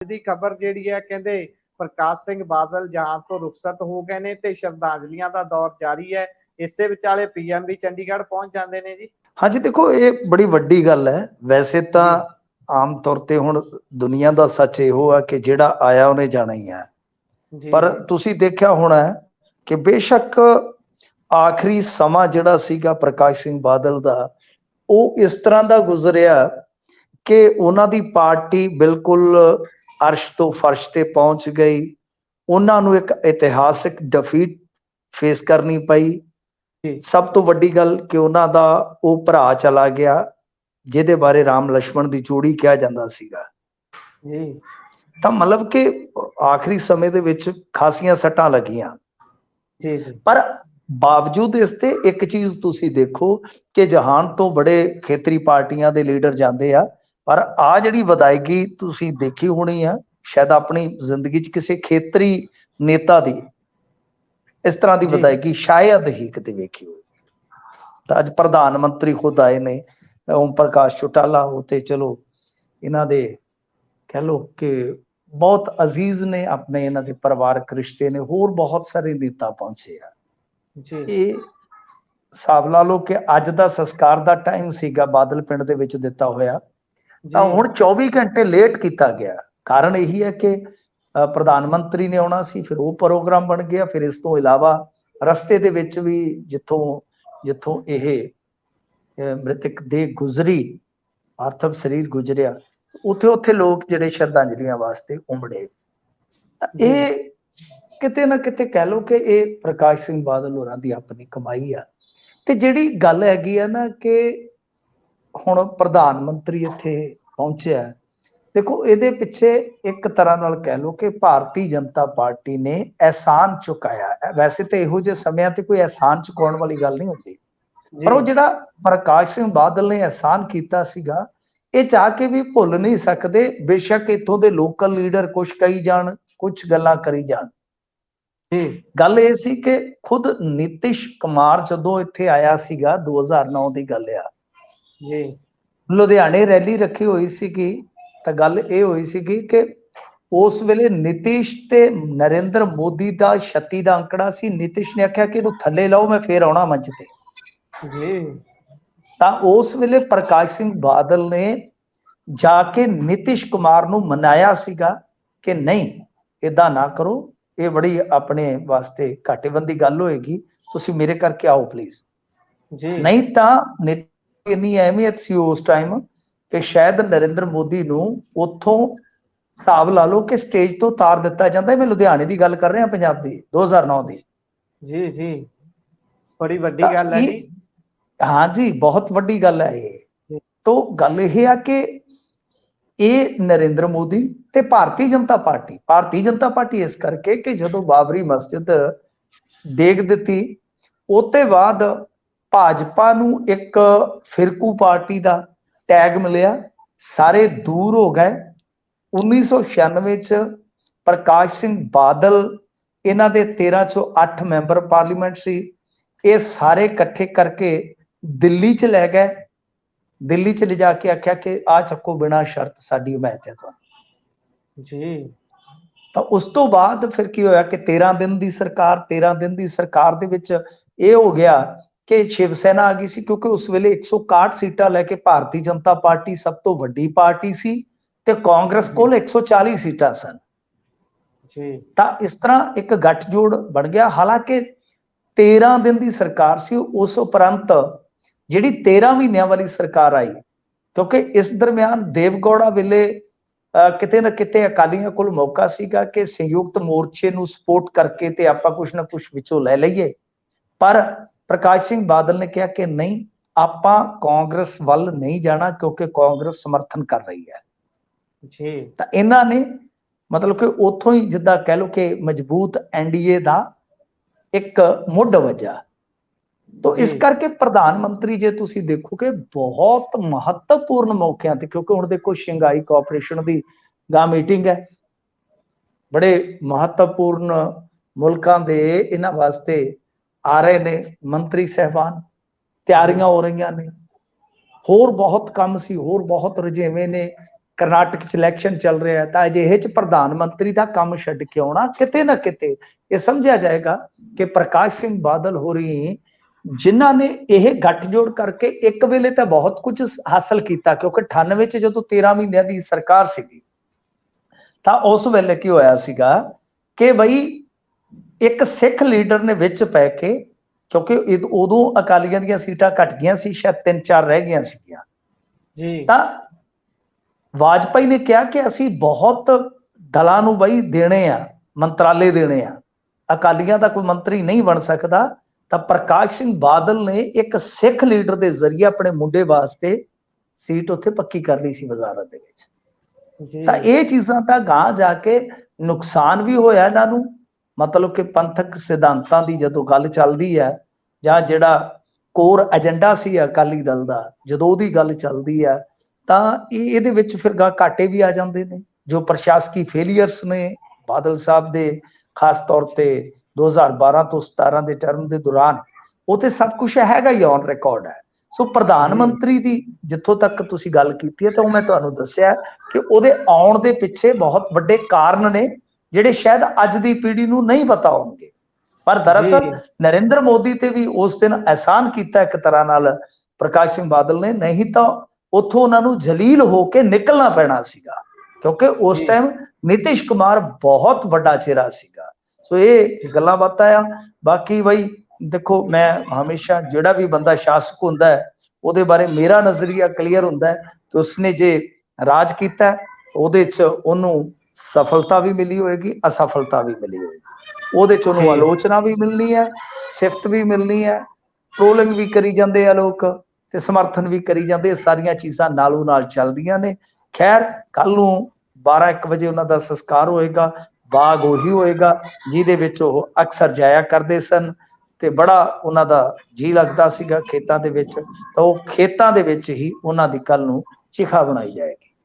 ਦੀ ਖਬਰ ਜਿਹੜੀ ਹੈ ਕਹਿੰਦੇ ਪ੍ਰਕਾਸ਼ ਸਿੰਘ ਬਾਦਲ ਜਹਾਨ ਤੋਂ ਰੁਖਸਤ ਹੋ ਗਏ ਨੇ ਤੇ ਸ਼ਰਧਾਂਜਲੀਆਂ ਦਾ ਦੌਰ ਜਾਰੀ ਹੈ। ਇਸੇ ਵਿਚਾਲੇ ਪੀਐਮ ਵੀ ਚੰਡੀਗੜ੍ਹ ਪਹੁੰਚ ਜਾਂਦੇ ਨੇ ਜੀ। हाँ जी, देखो ये बड़ी वड्डी गल है। वैसे तो आम तौर ते हुण दुनिया का सच इहो है कि जिहड़ा आया उन्हें जाना ही है, पर तुसीं देखिया होना है कि बेशक आखिरी समा जिहड़ा सीगा प्रकाश सिंह बादल दा ਉਹ इस तरह का गुजरिया कि उन्हां दी पार्टी बिल्कुल अर्श तो फर्श ते पहुंच गई। उन्हां नूं एक इतिहासिक डफीट फेस करनी पई। सब तो वड्डी गल कि उन्हां दा ਉਹ ਭਰਾ चला गया ਜਿਹਦੇ बारे राम लक्ष्मण ਦੀ ਜੋੜੀ ਕਿਹਾ ਜਾਂਦਾ ਸੀਗਾ। ਤਾਂ ਮਤਲਬ ਕਿ ਆਖਰੀ ਸਮੇਂ ਦੇ ਵਿੱਚ ਖਾਸੀਆਂ ਸੱਟਾਂ ਲੱਗੀਆਂ। ਪਰ ਬਾਵਜੂਦ ਇਸ ਤੇ ਇੱਕ ਚੀਜ਼ ਤੁਸੀਂ ਦੇਖੋ ਕਿ ਜਹਾਨ ਤੋਂ ਬੜੇ ਖੇਤਰੀ ਪਾਰਟੀਆਂ ਦੇ ਲੀਡਰ ਜਾਂਦੇ ਆ, ਪਰ ਆ ਜਿਹੜੀ ਵਿਦਾਇਗੀ ਤੁਸੀਂ ਦੇਖੀ ਹੋਣੀ ਆ ਸ਼ਾਇਦ ਆਪਣੀ ਜ਼ਿੰਦਗੀ 'ਚ ਕਿਸੇ ਖੇਤਰੀ ਨੇਤਾ ਦੀ ਇਸ ਤਰ੍ਹਾਂ ਦੀ ਵਿਦਾਇਗੀ ਸ਼ਾਇਦ ਹੀ ਕਿਤੇ ਵੇਖੀ ਹੋਵੇ। ਤਾਂ ਅੱਜ ਪ੍ਰਧਾਨ ਮੰਤਰੀ ਖੁਦ ਆਏ ਨੇ, ਓਮ ਪ੍ਰਕਾਸ਼ ਚੌਟਾਲਾ ਉਹ ਤੇ ਚਲੋ ਇਹਨਾਂ ਦੇ ਕਹਿ ਲਓ ਕਿ ਬਹੁਤ ਅਜ਼ੀਜ਼ ਨੇ, ਆਪਣੇ ਇਹਨਾਂ ਦੇ ਪਰਿਵਾਰਕ ਰਿਸ਼ਤੇ ਨੇ, ਹੋਰ ਬਹੁਤ ਸਾਰੇ ਨੇਤਾ ਪਹੁੰਚੇ ਆ। ਇਹ ਹਿਸਾਬ ਲਾ ਲਓ ਕਿ ਅੱਜ ਦਾ ਸੰਸਕਾਰ ਦਾ ਟਾਈਮ ਸੀਗਾ ਬਾਦਲ ਪਿੰਡ ਦੇ ਵਿੱਚ ਦਿੱਤਾ ਹੋਇਆ, ਤਾਂ ਹੁਣ 24 ਘੰਟੇ ਲੇਟ ਕੀਤਾ ਗਿਆ। ਕਾਰਨ ਇਹੀ ਹੈ ਕਿ ਪ੍ਰਧਾਨ ਮੰਤਰੀ ਨੇ ਆਉਣਾ ਸੀ, ਫਿਰ ਉਹ ਪ੍ਰੋਗਰਾਮ ਬਣ ਗਿਆ। ਫਿਰ ਇਸ ਤੋਂ ਇਲਾਵਾ ਰਸਤੇ ਦੇ ਵਿੱਚ ਵੀ ਜਿੱਥੋਂ ਇਹ ਮ੍ਰਿਤਕ ਦੇਹ ਗੁਜ਼ਰੀ, ਪਾਰਥਿਵ ਸਰੀਰ ਗੁਜ਼ਰਿਆ, ਉੱਥੇ ਲੋਕ ਜਿਹੜੇ ਸ਼ਰਧਾਂਜਲੀਆਂ ਵਾਸਤੇ ਉਮੜੇ। ਇਹ ਕਿਤੇ ਨਾ ਕਿਤੇ ਕਹਿ ਲਓ ਕਿ ਇਹ ਪ੍ਰਕਾਸ਼ ਸਿੰਘ ਬਾਦਲ ਹੋਰਾਂ ਦੀ ਆਪਣੀ ਕਮਾਈ ਆ। ਤੇ ਜਿਹੜੀ ਗੱਲ ਹੈਗੀ ਆ ਨਾ ਕਿ ਹੁਣ ਪ੍ਰਧਾਨ ਮੰਤਰੀ ਇੱਥੇ ਪਹੁੰਚਿਆ, ਦੇਖੋ ਇਹਦੇ ਪਿੱਛੇ ਇੱਕ ਤਰ੍ਹਾਂ ਨਾਲ ਕਹਿ ਲਓ ਕਿ ਭਾਰਤੀ ਜਨਤਾ ਪਾਰਟੀ ਨੇ ਅਹਿਸਾਨ ਚੁਕਾਇਆ। ਵੈਸੇ ਤਾਂ ਇਹੋ ਜਿਹੇ ਸਮਿਆਂ ਤੇ ਕੋਈ ਅਹਿਸਾਨ ਚੁਕਾਉਣ ਵਾਲੀ ਗੱਲ ਨਹੀਂ ਹੁੰਦੀ, ਪਰ ਉਹ ਜਿਹੜਾ ਪ੍ਰਕਾਸ਼ ਸਿੰਘ ਬਾਦਲ ਨੇ ਅਹਿਸਾਨ ਕੀਤਾ ਸੀਗਾ, ਇਹ ਚਾਹ ਕੇ ਵੀ ਭੁੱਲ ਨਹੀਂ ਸਕਦੇ। ਬੇਸ਼ੱਕ ਇੱਥੋਂ ਦੇ ਲੋਕਲ ਲੀਡਰ ਕੁਛ ਕਹੀ ਜਾਣ, ਕੁਛ ਗੱਲਾਂ ਕਰੀ ਜਾਣ। ਗੱਲ ਇਹ ਸੀ ਕਿ ਖੁਦ ਨਿਤਿਸ਼ ਕੁਮਾਰ ਜਦੋਂ ਇੱਥੇ ਆਇਆ ਸੀਗਾ, 2009 ਦੀ ਗੱਲ ਆ, ਲੁਧਿਆਣੇ ਰੈਲੀ ਰੱਖੀ ਹੋਈ ਸੀਗੀ। ਤਾਂ ਗੱਲ ਇਹ ਹੋਈ ਸੀਗੀ ਕਿ ਉਸ ਵੇਲੇ ਨਿਤਿਸ਼ ਤੇ ਨਰਿੰਦਰ ਮੋਦੀ ਦਾ 36 ਦਾ ਅੰਕੜਾ ਸੀ। ਨਿਤਿਸ਼ ਨੇ ਆਖਿਆ ਕਿ ਇਹਨੂੰ ਥੱਲੇ ਲਾਓ, ਮੈਂ ਫੇਰ ਆਉਣਾ ਮੰਚ ਤੇ। ਤਾਂ ਉਸ ਵੇਲੇ ਪ੍ਰਕਾਸ਼ ਸਿੰਘ ਬਾਦਲ ਨੇ ਜਾ ਕੇ ਨਿਤਿਸ਼ ਕੁਮਾਰ ਨੂੰ ਮਨਾਇਆ ਸੀਗਾ ਕਿ ਨਹੀਂ, ਏਦਾਂ ਨਾ ਕਰੋ, ਇਹ ਬੜੀ ਆਪਣੇ ਵਾਸਤੇ ਘਾਟੇਬੰਦੀ ਗੱਲ ਹੋਏਗੀ, ਤੁਸੀਂ ਮੇਰੇ ਕਰਕੇ ਆਓ ਪਲੀਜ਼। ਨਹੀਂ ਤਾਂ ਇੰਨੀ ਅਹਿਮੀਅਤ ਸੀ ਉਸ ਟਾਈਮ ਕਿ ਸ਼ਾਇਦ ਨਰਿੰਦਰ ਮੋਦੀ ਨੂੰ ਉੱਥੋਂ ਹਿਸਾਬ ਲਾ ਲਓ ਕਿ ਸਟੇਜ ਤੋਂ ਉਤਾਰ ਦਿੱਤਾ ਜਾਂਦਾ। ਮੈਂ ਲੁਧਿਆਣੇ ਦੀ ਗੱਲ ਕਰ ਰਿਹਾ, ਪੰਜਾਬ ਦੀ, 2009 ਦੀ। ਜੀ ਬੜੀ ਵੱਡੀ ਗੱਲ ਹੈ ਜੀ। ਹਾਂ ਜੀ, ਬਹੁਤ ਵੱਡੀ ਗੱਲ ਹੈ ਇਹ। ਤੋਂ ਗੱਲ ਇਹ ਆ ਕਿ ਇਹ ਨਰਿੰਦਰ ਮੋਦੀ ਤੇ ਭਾਰਤੀ ਜਨਤਾ ਪਾਰਟੀ ਇਸ ਕਰਕੇ ਕਿ ਜਦੋਂ ਬਾਬਰੀ ਮਸਜਿਦ ਡੇਗ ਦਿੱਤੀ, ਉਹਤੇ ਬਾਅਦ ਭਾਜਪਾ ਨੂੰ ਇੱਕ ਫਿਰਕੂ ਪਾਰਟੀ ਦਾ ਟੈਗ ਮਿਲਿਆ, ਸਾਰੇ ਦੂਰ ਹੋ ਗਏ। 1996 ਚ ਪ੍ਰਕਾਸ਼ ਸਿੰਘ ਬਾਦਲ, ਇਹਨਾਂ ਦੇ 13 ਚੋਂ 8 ਮੈਂਬਰ ਪਾਰਲੀਮੈਂਟ ਸੀ, ਇਹ ਸਾਰੇ ਇਕੱਠੇ ਕਰਕੇ ਦਿੱਲੀ ਚ ਲੈ ਗਏ। ਦਿੱਲੀ ਚ ਲਿਜਾ ਕੇ ਆਖਿਆ ਕਿ ਆ ਚੱਕੋ, ਬਿਨਾਂ ਸ਼ਰਤ ਸਾਡੀ ਹਮਾਇਤ ਹੈ ਤੁਹਾਨੂੰ। ਤਾਂ ਉਸ ਤੋਂ ਬਾਅਦ ਫਿਰ ਕੀ ਹੋਇਆ ਕਿ 13 ਦਿਨ ਦੀ ਸਰਕਾਰ ਦੇ ਵਿੱਚ ਇਹ ਹੋ ਗਿਆ ਕਿ ਸ਼ਿਵ ਸੈਨਾ ਆ ਗਈ ਸੀ, ਕਿਉਂਕਿ ਉਸ ਵੇਲੇ 161 ਸੀਟਾਂ ਲੈ ਕੇ ਭਾਰਤੀ ਜਨਤਾ ਪਾਰਟੀ ਸਭ ਤੋਂ ਵੱਡੀ ਪਾਰਟੀ ਸੀ ਤੇ ਕਾਂਗਰਸ ਕੋਲ 140 ਸੀਟਾਂ ਸਨ। ਤਾਂ ਇਸ ਤਰ੍ਹਾਂ ਇੱਕ ਗੱਠਜੋੜ ਬਣ ਗਿਆ। ਹਾਲਾਂਕਿ 13 ਦਿਨ ਦੀ ਸਰਕਾਰ ਸੀ। ਉਸ ਉਪਰੰਤ ਜਿਹੜੀ 13 ਮਹੀਨਿਆਂ ਵਾਲੀ ਸਰਕਾਰ ਆਈ, ਕਿਉਂਕਿ ਇਸ ਦਰਮਿਆਨ ਦੇਵਗੌੜਾ ਵੇਲੇ ਕਿਤੇ ਨਾ ਕਿਤੇ ਅਕਾਲੀਆਂ ਕੋਲ ਮੌਕਾ ਸੀਗਾ ਕਿ ਸੰਯੁਕਤ ਮੋਰਚੇ ਨੂੰ ਸਪੋਰਟ ਕਰਕੇ ਤੇ ਆਪਾਂ ਕੁਛ ਨਾ ਕੁਛ ਵਿੱਚੋਂ ਲੈ ਲਈਏ, ਪਰ ਪ੍ਰਕਾਸ਼ ਸਿੰਘ ਬਾਦਲ ਨੇ ਕਿਹਾ ਕਿ ਨਹੀਂ, ਆਪਾਂ ਕਾਂਗਰਸ ਵੱਲ ਨਹੀਂ ਜਾਣਾ ਕਿਉਂਕਿ ਕਾਂਗਰਸ ਸਮਰਥਨ ਕਰ ਰਹੀ ਹੈ। ਤਾਂ ਇਹਨਾਂ ਨੇ ਮਤਲਬ ਕਿ ਉੱਥੋਂ ਹੀ ਜਿੱਦਾਂ ਕਹਿ ਲਓ ਕਿ ਮਜ਼ਬੂਤ ਐਨਡੀਏ ਦਾ ਇੱਕ ਮੁੱਢ ਵੱਜਾ। तो इस करके प्रधानमंत्री जे तुसी देखो कि बहुत महत्वपूर्ण मौकों ते, क्योंकि हुण देखो शंघाई कोऑपरेशन दी गा मीटिंग है, बड़े महत्वपूर्ण मुल्कां दे इन्हां वास्ते आ रहे ने मंत्री साहबान, तैयारियां हो रही ने, होर बहुत काम सी, होर बहुत रुझेवें ने, ਕਰਨਾਟਕ ਚ ਇਲੈਕਸ਼ਨ ਚੱਲ ਰਿਹਾ ਤਾਂ ਅਜਿਹੇ ਚ ਪ੍ਰਧਾਨ ਮੰਤਰੀ ਦਾ ਕੰਮ ਛੱਡ ਕੇ ਆਉਣਾ ਕਿਤੇ ਨਾ ਕਿਤੇ ਇਹ ਸਮਝਿਆ ਜਾਏਗਾ ਕਿ ਪ੍ਰਕਾਸ਼ ਸਿੰਘ ਬਾਦਲ ਹੋਰੀ ਜਿਨ੍ਹਾਂ ਨੇ ਇਹ ਗੱਠਜੋੜ ਕਰਕੇ ਇੱਕ ਵੇਲੇ ਤਾਂ ਬਹੁਤ ਕੁਝ ਹਾਸਲ ਕੀਤਾ, ਕਿਉਂਕਿ 98 ਚ ਜਦੋਂ 13 ਮਹੀਨਿਆਂ ਦੀ ਸਰਕਾਰ ਸੀਗੀ ਤਾਂ ਉਸ ਵੇਲੇ ਕੀ ਹੋਇਆ ਸੀਗਾ ਕਿ ਬਈ ਇੱਕ ਸਿੱਖ ਲੀਡਰ ਨੇ ਵਿੱਚ ਪੈ ਕੇ, ਕਿਉਂਕਿ ਉਦੋਂ ਅਕਾਲੀਆਂ ਦੀਆਂ ਸੀਟਾਂ ਘਟ ਗਈਆਂ ਸੀ, ਸ਼ਾਇਦ 3-4 ਰਹਿ ਗਈਆਂ ਸੀਗੀਆਂ ਜੀ, ਤਾਂ ਵਾਜਪਾਈ ਨੇ ਕਿਹਾ ਕਿ ਅਸੀਂ ਬਹੁਤ ਦਲਾਂ ਨੂੰ ਬਈ ਦੇਣੇ ਆ, ਮੰਤਰਾਲੇ ਦੇਣੇ ਆ, ਅਕਾਲੀਆਂ ਦਾ ਕੋਈ ਮੰਤਰੀ ਨਹੀਂ ਬਣ ਸਕਦਾ। ਤਾਂ ਪ੍ਰਕਾਸ਼ ਸਿੰਘ ਬਾਦਲ ਨੇ ਇੱਕ ਸਿੱਖ ਲੀਡਰ ਦੇ ਜ਼ਰੀਏ ਆਪਣੇ ਮੁੰਡੇ ਵਾਸਤੇ ਸੀਟ ਉੱਥੇ ਪੱਕੀ ਕਰ ਲਈ ਸੀ ਵਜ਼ਾਰਤ ਦੇ ਵਿੱਚ। ਤਾਂ ਇਹ ਚੀਜ਼ਾਂ ਤਾਂ ਗਾਂ ਜਾ ਕੇ ਨੁਕਸਾਨ ਵੀ ਹੋਇਆ ਇਹਨਾਂ ਨੂੰ, ਮਤਲਬ ਕਿ ਪੰਥਕ ਸਿਧਾਂਤਾਂ ਦੀ ਜਦੋਂ ਗੱਲ ਚੱਲਦੀ ਹੈ ਜਾਂ ਜਿਹੜਾ ਕੋਰ ਏਜੰਡਾ ਸੀ ਅਕਾਲੀ ਦਲ ਦਾ, ਜਦੋਂ ਉਹਦੀ ਗੱਲ ਚੱਲਦੀ ਹੈ ਤਾਂ ਇਹਦੇ ਵਿੱਚ ਫਿਰ ਗਾਂ ਘਾਟੇ ਵੀ ਆ ਜਾਂਦੇ ਨੇ। ਜੋ ਪ੍ਰਸ਼ਾਸਕੀ ਫੇਲੀਅਰਸ ਨੇ ਬਾਦਲ ਸਾਹਿਬ ਦੇ, ਖਾਸ ਤੌਰ ਤੇ 2012 ਤੋਂ 17 ਦੇ ਟਰਮ ਦੇ ਦੌਰਾਨ, ਉਹ ਤੇ ਸਭ ਕੁਝ ਹੈਗਾ ਹੀ ਔਨ ਰਿਕਾਰਡ ਹੈ। ਸੋ ਪ੍ਰਧਾਨ ਮੰਤਰੀ ਦੀ ਜਿੱਥੋਂ ਤੱਕ ਤੁਸੀਂ ਗੱਲ ਕੀਤੀ ਹੈ ਤਾਂ ਉਹ ਮੈਂ ਤੁਹਾਨੂੰ ਦੱਸਿਆ ਕਿ ਉਹਦੇ ਆਉਣ ਦੇ ਪਿੱਛੇ ਬਹੁਤ ਵੱਡੇ ਕਾਰਨ ਨੇ ਜਿਹੜੇ ਸ਼ਾਇਦ ਅੱਜ ਦੀ ਪੀੜ੍ਹੀ ਨੂੰ ਨਹੀਂ ਪਤਾ ਹੋਣਗੇ, ਪਰ ਦਰਅਸਲ ਨਰਿੰਦਰ ਮੋਦੀ ਤੇ ਵੀ ਉਸ ਦਿਨ ਅਹਿਸਾਨ ਕੀਤਾ ਇੱਕ ਤਰ੍ਹਾਂ ਨਾਲ ਪ੍ਰਕਾਸ਼ ਸਿੰਘ ਬਾਦਲ ਨੇ, ਨਹੀਂ ਤਾਂ ਉੱਥੋਂ ਉਹਨਾਂ ਨੂੰ ਜਲੀਲ ਹੋ ਕੇ ਨਿਕਲਣਾ ਪੈਣਾ ਸੀਗਾ, ਕਿਉਂਕਿ ਉਸ ਟਾਈਮ ਨਿਤਿਸ਼ ਕੁਮਾਰ ਬਹੁਤ ਵੱਡਾ ਚਿਹਰਾ ਸੀਗਾ। ਸੋ ਇਹ ਗੱਲਾਂ ਬਾਤਾਂ ਆ। ਬਾਕੀ ਬਈ ਦੇਖੋ, ਮੈਂ ਹਮੇਸ਼ਾ ਜਿਹੜਾ ਵੀ ਬੰਦਾ ਸ਼ਾਸਕ ਹੁੰਦਾ ਹੈ ਉਹਦੇ ਬਾਰੇ ਮੇਰਾ ਨਜ਼ਰੀਆ ਕਲੀਅਰ ਹੁੰਦਾ ਹੈ ਕਿ ਉਸਨੇ ਜੇ ਰਾਜ ਕੀਤਾ ਉਹਦੇ ਚ ਉਹਨੂੰ ਸਫਲਤਾ ਵੀ ਮਿਲੀ ਹੋਏਗੀ, ਅਸਫਲਤਾ ਵੀ ਮਿਲੀ ਹੋਏਗੀ, ਉਹਦੇ ਚ ਉਹਨੂੰ ਆਲੋਚਨਾ ਵੀ ਮਿਲਣੀ ਹੈ, ਸਿਫਤ ਵੀ ਮਿਲਣੀ ਹੈ, ਟ੍ਰੋਲਿੰਗ ਵੀ ਕਰੀ ਜਾਂਦੇ ਆ ਲੋਕ ਤੇ ਸਮਰਥਨ ਵੀ ਕਰੀ ਜਾਂਦੇ, ਸਾਰੀਆਂ ਚੀਜ਼ਾਂ ਨਾਲੋਂ ਨਾਲ ਚੱਲਦੀਆਂ ਨੇ। ਖੈਰ, ਕੱਲ ਨੂੰ 12-1 ਵਜੇ ਉਹਨਾਂ ਦਾ ਸੰਸਕਾਰ ਹੋਏਗਾ। ਬਾਗ ਉਹੀ ਹੋਏਗਾ ਜਿਹਦੇ ਵਿੱਚ ਉਹ ਅਕਸਰ ਜਾਇਆ ਕਰਦੇ ਸਨ ਤੇ ਬੜਾ ਉਹਨਾਂ ਦਾ ਜੀ ਲੱਗਦਾ ਸੀਗਾ ਖੇਤਾਂ ਦੇ ਵਿੱਚ, ਤਾਂ ਉਹ ਖੇਤਾਂ ਦੇ ਵਿੱਚ ਹੀ ਉਹਨਾਂ ਦੀ ਕੱਲ ਨੂੰ ਚਿਖਾ ਬਣਾਈ ਜਾਏਗੀ।